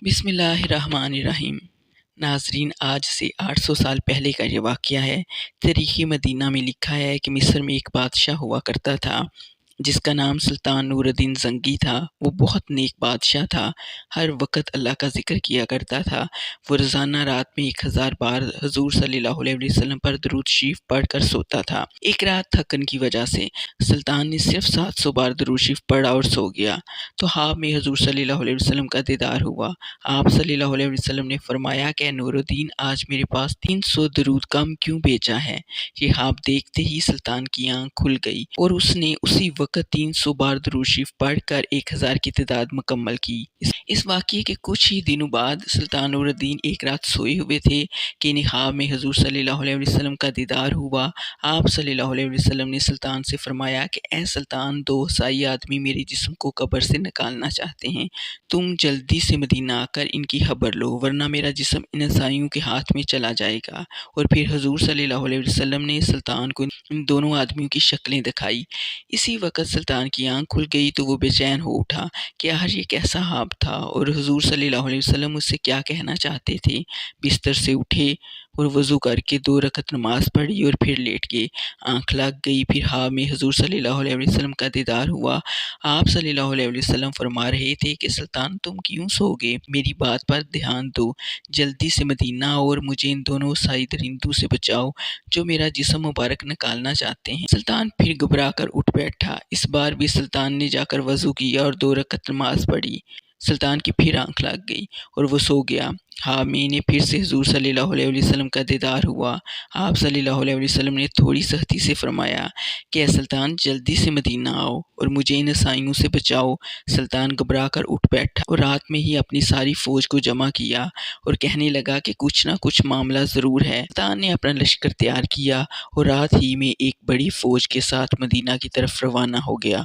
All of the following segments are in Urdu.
بسم اللہ الرحمن الرحیم۔ ناظرین، آج سے 800 سال پہلے کا یہ واقعہ ہے۔ تاریخ مدینہ میں لکھا ہے کہ مصر میں ایک بادشاہ ہوا کرتا تھا جس کا نام سلطان نور الدین زنگی تھا۔ وہ بہت نیک بادشاہ تھا، ہر وقت اللہ کا ذکر کیا کرتا تھا۔ وہ روزانہ رات میں 1000 بار حضور صلی اللہ علیہ وسلم پر درود شریف پڑھ کر سوتا تھا۔ ایک رات تھکن کی وجہ سے سلطان نے صرف 700 بار درود شریف پڑھا اور سو گیا تو خواب میں حضور صلی اللہ علیہ وسلم کا دیدار ہوا۔ آپ صلی اللہ علیہ وسلم نے فرمایا کہ نور الدین، آج میرے پاس 300 درود کم کیوں بھیجا ہے؟ یہ خواب دیکھتے ہی سلطان کی آنکھ کھل گئی اور اس نے اسی وقت 300 بار درود شریف پڑھ کر 1000 کی تعداد مکمل کی۔ اس واقعے کے کچھ ہی دنوں بعد سلطان نور الدین ایک رات سوئے ہوئے تھے کہ انہیں خواب میں حضور صلی اللہ علیہ وسلم کا دیدار ہوا۔ آپ صلی اللہ علیہ وسلم نے سلطان سے فرمایا کہ اے سلطان، 2 عیسائی آدمی میرے جسم کو قبر سے نکالنا چاہتے ہیں، تم جلدی سے مدینہ آ کر ان کی خبر لو، ورنہ میرا جسم ان عیسائیوں کے ہاتھ میں چلا جائے گا۔ اور پھر حضور صلی اللہ علیہ وسلم نے سلطان کو ان دونوں آدمیوں کی شکلیں دکھائی۔ اسی وقت سلطان کی آنکھ کھل گئی تو وہ بے چین ہو اٹھا کہ آخر یہ کیسا خواب تھا اور حضور صلی اللہ علیہ وسلم اس سے کیا کہنا چاہتے تھے۔ بستر سے اٹھے اور وضو کر کے 2 رکعت نماز پڑھی اور پھر لیٹ گئے۔ آنکھ لگ گئی، پھر خواب میں حضور صلی اللہ علیہ وسلم کا دیدار ہوا۔ آپ صلی اللہ علیہ وسلم فرما رہے تھے کہ سلطان، تم کیوں سو گے؟ میری بات پر دھیان دو، جلدی سے مدینہ آؤ اور مجھے ان دونوں عیسائی درندوں سے بچاؤ جو میرا جسم مبارک نکالنا چاہتے ہیں۔ سلطان پھر گھبرا کر اٹھ بیٹھا۔ اس بار بھی سلطان نے جا کر وضو کیا اور 2 رکعت نماز پڑھی۔ سلطان کی پھر آنکھ لگ گئی اور وہ سو گیا۔ خواب میں انہیں پھر سے حضور صلی اللہ علیہ وسلم کا دیدار ہوا۔ آپ صلی اللہ علیہ وسلم نے تھوڑی سختی سے فرمایا کہ اے سلطان، جلدی سے مدینہ آؤ اور مجھے ان عیسائیوں سے بچاؤ۔ سلطان گھبرا کر اٹھ بیٹھا اور رات میں ہی اپنی ساری فوج کو جمع کیا اور کہنے لگا کہ کچھ نہ کچھ معاملہ ضرور ہے۔ سلطان نے اپنا لشکر تیار کیا اور رات ہی میں ایک بڑی فوج کے ساتھ مدینہ کی طرف روانہ ہو گیا۔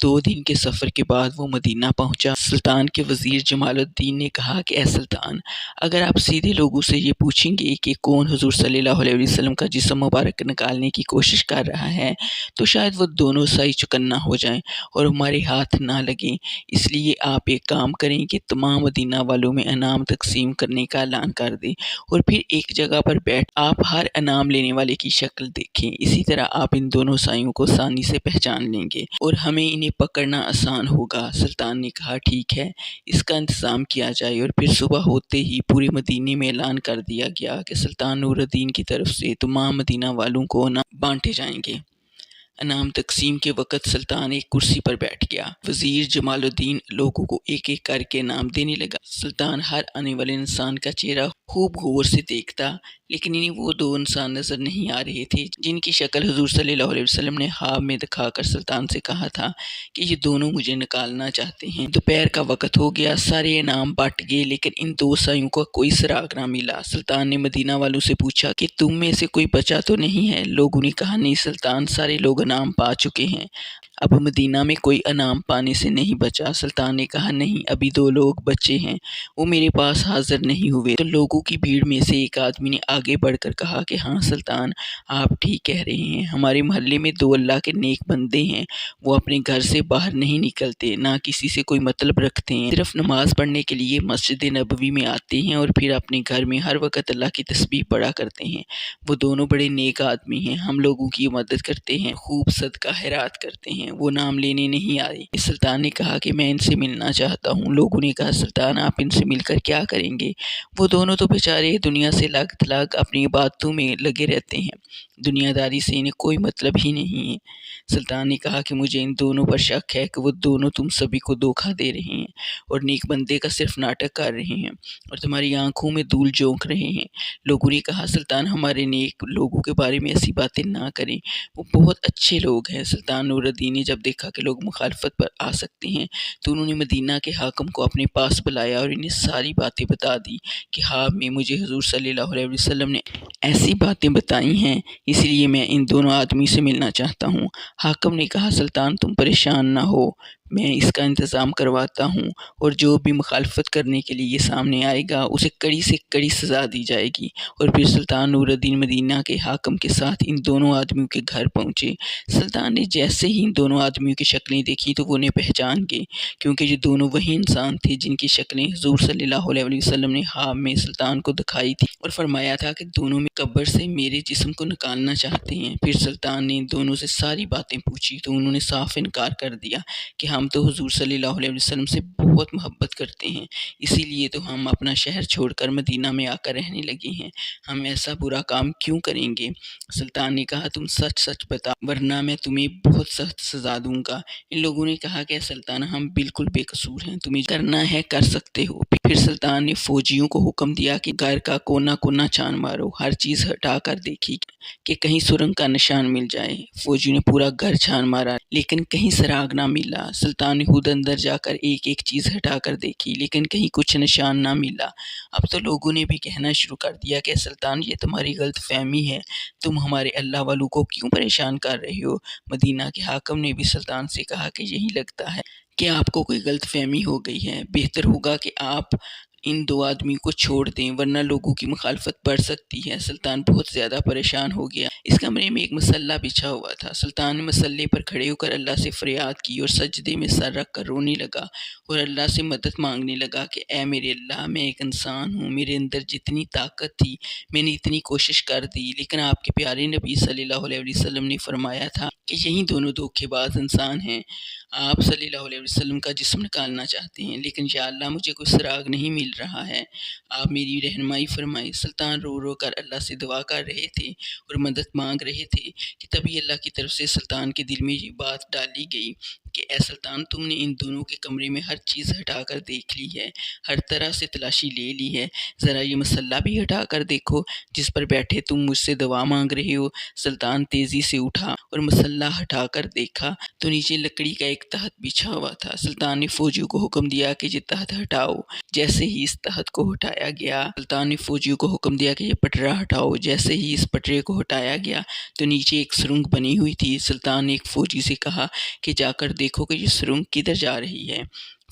2 دن کے سفر کے بعد وہ مدینہ پہنچا۔ سلطان کے وزیر جمال الدین نے کہا کہ اے سلطان، اگر آپ سیدھے لوگوں سے یہ پوچھیں گے کہ کون حضور صلی اللہ علیہ وسلم کا جسم مبارک نکالنے کی کوشش کر رہا ہے تو شاید وہ دونوں عیسائی چکنا ہو جائیں اور ہمارے ہاتھ نہ لگیں۔ اس لیے آپ ایک کام کریں کہ تمام مدینہ والوں میں انعام تقسیم کرنے کا اعلان کر دیں اور پھر ایک جگہ پر بیٹھ آپ ہر انعام لینے والے کی شکل دیکھیں۔ اسی طرح آپ ان دونوں عیسائیوں کو آسانی سے پہچان لیں گے اور ہمیں انہیں پکڑنا آسان ہوگا۔ سلطان نے کہا ٹھیک ہے، اس کا انتظام کیا جائے۔ اور پھر صبح ہوتے ہی پورے مدینے میں اعلان کر دیا گیا کہ سلطان نور الدین کی طرف سے تمام مدینہ والوں کو انعام بانٹے جائیں گے۔ انعام تقسیم کے وقت سلطان ایک کرسی پر بیٹھ گیا۔ وزیر جمال الدین لوگوں کو ایک ایک کر کے انعام دینے لگا۔ سلطان ہر آنے والے انسان کا چہرہ خوب غور سے دیکھتا، لیکن انہیں وہ 2 انسان نظر نہیں آ رہے تھے جن کی شکل حضور صلی اللہ علیہ وسلم نے خواب میں دکھا کر سلطان سے کہا تھا کہ یہ دونوں مجھے نکالنا چاہتے ہیں۔ دوپہر کا وقت ہو گیا، سارے انعام بٹ گئے لیکن ان 2 عیسائیوں کو کوئی سراغ نہ ملا۔ سلطان نے مدینہ والوں سے پوچھا کہ تم میں سے کوئی بچا تو نہیں ہے؟ لوگوں نے کہا نہیں سلطان، سارے لوگ انعام پا چکے ہیں، اب مدینہ میں کوئی انعام پانے سے نہیں بچا۔ سلطان نے کہا نہیں، ابھی 2 لوگ بچے ہیں، وہ میرے پاس حاضر نہیں ہوئے۔ تو لوگوں کی بھیڑ میں سے ایک آدمی نے آگے بڑھ کر کہا کہ ہاں سلطان، آپ ٹھیک کہہ رہے ہیں، ہمارے محلے میں 2 اللہ کے نیک بندے ہیں، وہ اپنے گھر سے باہر نہیں نکلتے، نہ کسی سے کوئی مطلب رکھتے ہیں، صرف نماز پڑھنے کے لیے مسجد نبوی میں آتے ہیں اور پھر اپنے گھر میں ہر وقت اللہ کی تسبیح پڑھا کرتے ہیں۔ وہ دونوں بڑے نیک آدمی ہیں، ہم لوگوں کی مدد کرتے ہیں، خوب صدقہ خیرات کرتے ہیں، وہ نام لینے نہیں آئے۔ سلطان نے کہا کہ میں ان سے ملنا چاہتا ہوں۔ لوگوں نے کہا سلطان، آپ ان سے مل کر کیا کریں گے؟ وہ دونوں تو بیچارے دنیا سے لگ تھلگ اپنی عبادتوں میں لگے رہتے ہیں، دنیا داری سے انہیں کوئی مطلب ہی نہیں ہے۔ سلطان نے کہا کہ مجھے ان دونوں پر شک ہے کہ وہ دونوں تم سبھی کو دھوکہ دے رہے ہیں اور نیک بندے کا صرف ناٹک کر رہے ہیں اور تمہاری آنکھوں میں دھول جھونک رہے ہیں۔ لوگوں نے کہا سلطان، ہمارے نیک لوگوں کے بارے میں ایسی باتیں نہ کریں، وہ بہت اچھے لوگ ہیں۔ سلطان نور الدین نے جب دیکھا کہ لوگ مخالفت پر آ سکتے ہیں تو انہوں نے مدینہ کے حاکم کو اپنے پاس بلایا اور انہیں ساری باتیں بتا دی کہ خواب میں مجھے حضور صلی اللہ علیہ وسلم نے ایسی باتیں بتائی ہیں، اس لیے میں ان دونوں آدمی سے ملنا چاہتا ہوں۔ حاکم نے کہا سلطان، تم پریشان نہ ہو، میں اس کا انتظام کرواتا ہوں، اور جو بھی مخالفت کرنے کے لیے یہ سامنے آئے گا اسے کڑی سے کڑی سزا دی جائے گی۔ اور پھر سلطان نور الدین مدینہ کے حاکم کے ساتھ ان دونوں آدمیوں کے گھر پہنچے۔ سلطان نے جیسے ہی ان دونوں آدمیوں کی شکلیں دیکھی تو وہ انہیں پہچان گئے، کیونکہ یہ دونوں وہی انسان تھے جن کی شکلیں حضور صلی اللہ علیہ وسلم نے خواب میں سلطان کو دکھائی تھی اور فرمایا تھا کہ دونوں میں قبر سے میرے جسم کو نکالنا چاہتے ہیں۔ پھر سلطان نے ان دونوں سے ساری باتیں پوچھی تو انہوں نے صاف انکار کر دیا کہ ہم تو حضور صلی اللہ علیہ وسلم سے بہت محبت کرتے ہیں، اسی لیے تو ہم اپنا شہر چھوڑ کر مدینہ میں آ کر رہنے لگے ہیں، ہم ایسا برا کام کیوں کریں گے؟ سلطان نے کہا تم سچ سچ بتاؤ ورنہ میں تمہیں بہت سخت سزا دوں گا۔ ان لوگوں نے کہا کہ سلطان ہم بالکل بے قصور ہیں، تمہیں کرنا ہے کر سکتے ہو۔ پھر سلطان نے فوجیوں کو حکم دیا کہ گھر کا کونا کونا چھان مارو، ہر چیز ہٹا کر دیکھی کہ کہیں سرنگ کا نشان مل جائے۔ فوجیوں نے پورا گھر چھان مارا لیکن کہیں سراغ نہ ملا۔ سلطان نے خود اندر جا کر ایک ایک چیز ہٹا کر دیکھی لیکن کہیں کچھ نشان نہ ملا۔ اب تو لوگوں نے بھی کہنا شروع کر دیا کہ سلطان یہ تمہاری غلط فہمی ہے، تم ہمارے اللہ والوں کو کیوں پریشان کر رہے ہو؟ مدینہ کے حاکم نے بھی سلطان سے کہا کہ یہی لگتا ہے کہ آپ کو کوئی غلط فہمی ہو گئی ہے، بہتر ہوگا کہ آپ ان دو آدمیوں کو چھوڑ دیں ورنہ لوگوں کی مخالفت بڑھ سکتی ہے۔ سلطان بہت زیادہ پریشان ہو گیا۔ اس کمرے میں ایک مسلح بچھا ہوا تھا۔ سلطان نے مسلح پر کھڑے ہو کر اللہ سے فریاد کی اور سجدے میں سر رکھ کر رونے لگا اور اللہ سے مدد مانگنے لگا کہ اے میرے اللہ، میں ایک انسان ہوں، میرے اندر جتنی طاقت تھی میں نے اتنی کوشش کر دی، لیکن آپ کے پیارے نبی صلی اللہ علیہ وسلم نے فرمایا تھا کہ یہی دونوں دھوکے باز انسان ہیں۔ آپ صلی اللہ علیہ وسلم کا جسم نکالنا چاہتے ہیں لیکن یا اللہ مجھے کوئی سراغ نہیں مل رہا ہے، آپ میری رہنمائی فرمائیں۔ سلطان رو رو کر اللہ سے دعا کر رہے تھے اور مدد مانگ رہے تھے کہ تبھی اللہ کی طرف سے سلطان کے دل میں یہ بات ڈالی گئی کہ اے سلطان، تم نے ان دونوں کے کمرے میں ہر چیز ہٹا کر دیکھ لی ہے، ہر طرح سے تلاشی لے لی ہے، ذرا یہ مسلح بھی ہٹا کر دیکھو جس پر بیٹھے تم مجھ سے دعا مانگ رہے ہو۔ سلطان تیزی سے اٹھا اور مسلح ہٹا کر دیکھا تو نیچے لکڑی کا ایک تخت بچھا ہوا تھا۔ سلطان نے فوجیوں کو حکم دیا کہ یہ تخت ہٹاؤ۔ جیسے ہی اس تخت کو ہٹایا گیا، سلطان نے فوجیوں کو حکم دیا کہ یہ پٹرا ہٹاؤ۔ جیسے ہی اس پٹرے کو ہٹایا گیا تو نیچے ایک سرنگ بنی ہوئی تھی۔ سلطان نے ایک فوجی سے کہا کہ جا کر دیکھو کہ یہ سرنگ کدھر جا رہی ہے۔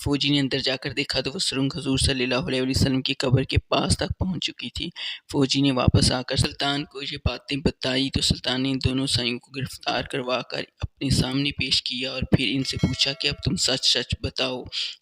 فوجی نے اندر جا کر دیکھا تو وہ سرنگ حضور صلی اللہ علیہ وسلم کی قبر کے پاس تک پہنچ چکی تھی۔ فوجی نے واپس آ کر سلطان کو یہ باتیں بتائی تو سلطان نے ان دونوں سائیوں کو گرفتار کروا کر اپنے سامنے پیش کیا اور پھر ان سے پوچھا کہ اب تم سچ سچ بتاؤ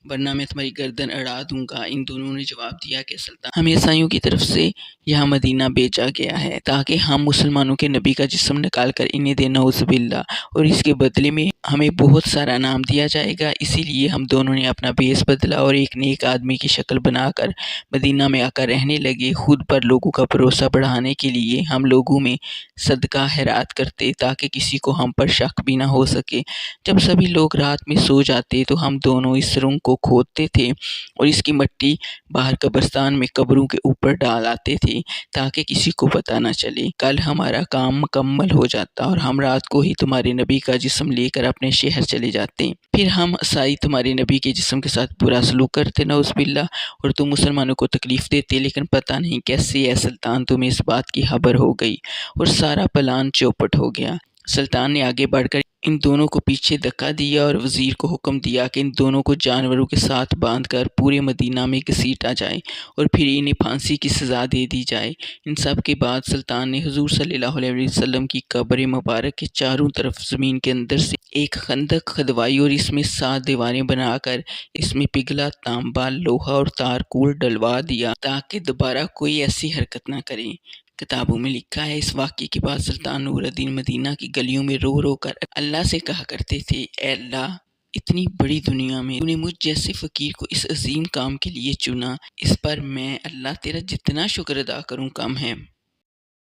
ورنہ میں تمہاری گردن اڑا دوں گا۔ ان دونوں نے جواب دیا کہ سلطان، ہمیں عیسائیوں کی طرف سے یہاں مدینہ بھیجا گیا ہے تاکہ ہم مسلمانوں کے نبی کا جسم نکال کر انہیں دیں، نعوذ باللہ، اور اس کے بدلے میں ہمیں بہت سارا انعام دیا جائے گا، اسی لیے ہم دونوں نے اپنا بھیس بدلا اور ایک نیک آدمی کی شکل بنا کر مدینہ میں آ کر رہنے لگے۔ خود پر لوگوں کا بھروسہ بڑھانے کے لیے ہم لوگوں میں صدقہ خیرات کرتے تاکہ کسی کو ہم پر شک بھی نہ ہو سکے۔ جب سبھی لوگ رات میں سو جاتے تو ہم دونوں اس سرنگ کو کھودتے تھے اور اس کی مٹی باہر قبرستان میں قبروں کے اوپر ڈال آتے تھے تاکہ کسی کو پتہ نہ چلے۔ کل ہمارا کام مکمل ہو جاتا اور ہم رات کو ہی تمہارے نبی کا جسم لے کر اپنے شہر چلے جاتے، پھر ہم عیسائی تمہارے نبی کے جسم کے ساتھ برا سلوک کرتے، نعوذ باللہ، اور تم مسلمانوں کو تکلیف دیتے، لیکن پتہ نہیں کیسے اے سلطان تمہیں اس بات کی خبر ہو گئی اور سارا پلان چوپٹ ہو گیا۔ سلطان نے آگے بڑھ کر ان دونوں کو پیچھے دھکا دیا اور وزیر کو حکم دیا کہ ان دونوں کو جانوروں کے ساتھ باندھ کر پورے مدینہ میں گھسیٹا جائے اور پھر انہیں پھانسی کی سزا دے دی جائے۔ ان سب کے بعد سلطان نے حضور صلی اللہ علیہ وسلم کی قبر مبارک کے چاروں طرف زمین کے اندر سے ایک خندق کھدوائی اور اس میں 7 دیواریں بنا کر اس میں پگھلا تانبا، لوہا اور تارکول ڈلوا دیا تاکہ دوبارہ کوئی ایسی حرکت نہ کرے۔ کتابوں میں لکھا ہے اس واقعے کے بعد سلطان نور الدین مدینہ کی گلیوں میں رو رو کر اللہ سے کہا کرتے تھے، اے اللہ، اتنی بڑی دنیا میں تو نے مجھ جیسے فقیر کو اس عظیم کام کے لیے چنا، اس پر میں اللہ تیرا جتنا شکر ادا کروں کم ہے۔